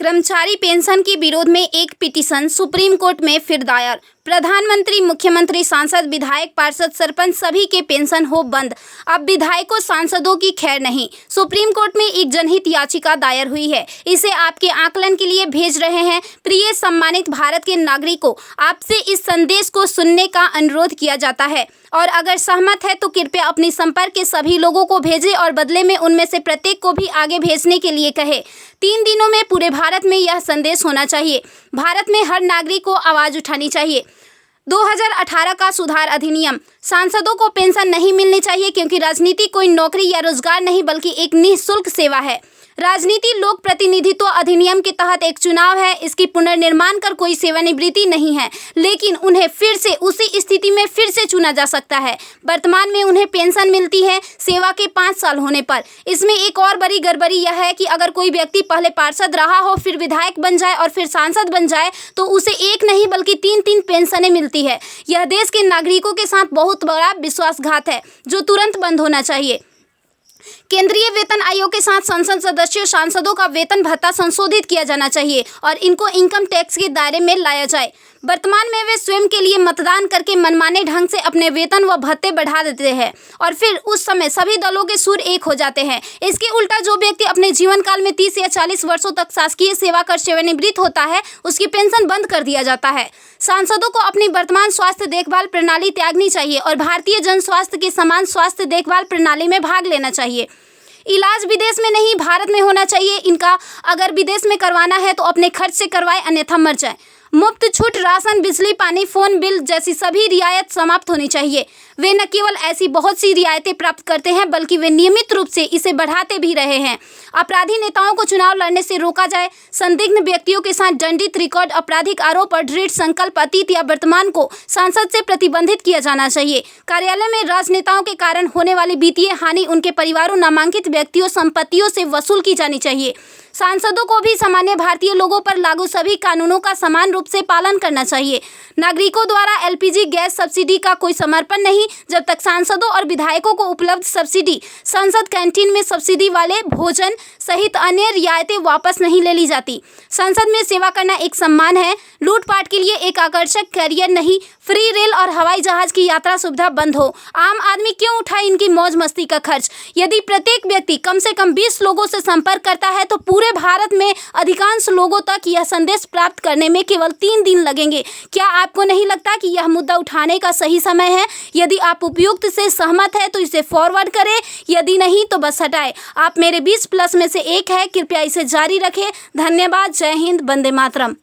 कर्मचारी पेंशन के विरोध में एक पिटीशन सुप्रीम कोर्ट में फिर दायर। प्रधानमंत्री, मुख्यमंत्री, सांसद, विधायक, पार्षद, सरपंच सभी के पेंशन हो बंद। अब विधायकों, सांसदों की खैर नहीं। सुप्रीम कोर्ट में एक जनहित याचिका दायर हुई है। इसे आपके आकलन के लिए भेज रहे हैं। प्रिय सम्मानित भारत के नागरिकों, आपसे इस संदेश को सुनने का अनुरोध किया जाता है और अगर सहमत है तो कृपया अपनी संपर्क के सभी लोगों को भेजें और बदले में उनमें से प्रत्येक को भी आगे भेजने के लिए कहें। 3 दिनों में पूरे भारत में यह संदेश होना चाहिए। भारत में हर नागरिक को आवाज़ उठानी चाहिए। 2018 का सुधार अधिनियम। सांसदों को पेंशन नहीं मिलनी चाहिए क्योंकि राजनीति कोई नौकरी या रोजगार नहीं बल्कि एक निःशुल्क सेवा है। राजनीति लोक प्रतिनिधित्व अधिनियम के तहत एक चुनाव है। इसकी पुनर्निर्माण कर कोई सेवानिवृत्ति नहीं है, लेकिन उन्हें फिर से उसी स्थिति में फिर से चुना जा सकता है। वर्तमान में उन्हें पेंशन मिलती है सेवा के 5 साल होने पर। इसमें एक और बड़ी गड़बड़ी यह है कि अगर कोई व्यक्ति पहले पार्षद रहा हो, फिर विधायक बन जाए और फिर सांसद बन जाए तो उसे एक नहीं बल्कि 3-3 पेंशनें मिलती है। यह देश के नागरिकों के साथ बहुत बड़ा विश्वासघात है जो तुरंत बंद होना चाहिए। केंद्रीय वेतन आयोग के साथ संसद सदस्यों, सांसदों का वेतन भत्ता संशोधित किया जाना चाहिए और इनको इनकम टैक्स के दायरे में लाया जाए। वर्तमान में वे स्वयं के लिए मतदान करके मनमाने ढंग से अपने वेतन व भत्ते बढ़ा देते हैं और फिर उस समय सभी दलों के सुर एक हो जाते हैं। इसके उल्टा जो व्यक्ति अपने जीवन काल में 30 या 40 वर्षों तक शासकीय सेवा कर सेवानिवृत्त होता है, उसकी पेंशन बंद कर दिया जाता है। सांसदों को अपनी वर्तमान स्वास्थ्य देखभाल प्रणाली त्यागनी चाहिए और भारतीय जन स्वास्थ्य के समान स्वास्थ्य देखभाल प्रणाली में भाग लेना चाहिए। इलाज विदेश में नहीं, भारत में होना चाहिए इनका। अगर विदेश में करवाना है तो अपने खर्च से करवाएं, अन्यथा मर जाएं। मुफ्त छूट राशन, बिजली, पानी, फोन बिल जैसी सभी रियायत समाप्त होनी चाहिए। वे न केवल ऐसी बहुत सी रियायतें प्राप्त करते हैं बल्कि वे नियमित रूप से इसे बढ़ाते भी रहे हैं। अपराधी नेताओं को चुनाव लड़ने से रोका जाए। संदिग्ध व्यक्तियों के साथ दंडित रिकॉर्ड, आपराधिक आरोप और दृढ़ संकल्प अतीत या वर्तमान को संसद से प्रतिबंधित किया जाना चाहिए। कार्यालय में राजनेताओं के कारण होने वाली वित्तीय हानि उनके परिवारों, नामांकित व्यक्तियों, संपत्तियों से वसूल की जानी चाहिए। सांसदों को भी सामान्य भारतीय लोगों पर लागू सभी कानूनों का समान रूप से पालन करना चाहिए। नागरिकों द्वारा एलपीजी गैस सब्सिडी का कोई समर्पण नहीं जब तक सांसदों और विधायकों को उपलब्ध सब्सिडी, संसद कैंटीन में सब्सिडी वाले भोजन सहित अन्य रियायतें वापस नहीं ले ली जाती। संसद में सेवा करना एक सम्मान है, लूटपाट के लिए एक आकर्षक करियर नहीं। फ्री रेल और हवाई जहाज की यात्रा सुविधा बंद हो। आम आदमी क्यों उठाए इनकी मौज मस्ती का खर्च? यदि प्रत्येक व्यक्ति कम से कम 20 लोगों से संपर्क करता है तो पूरे भारत में अधिकांश लोगों तक यह संदेश प्राप्त करने में केवल 3 दिन लगेंगे। क्या आपको नहीं लगता कि यह मुद्दा उठाने का सही समय है? यदि आप उपयुक्त से सहमत है तो इसे फॉरवर्ड करें, यदि नहीं तो बस हटाएं। आप मेरे 20+ में से एक है। कृपया इसे जारी रखें। धन्यवाद। जय हिंद। वंदे मातरम।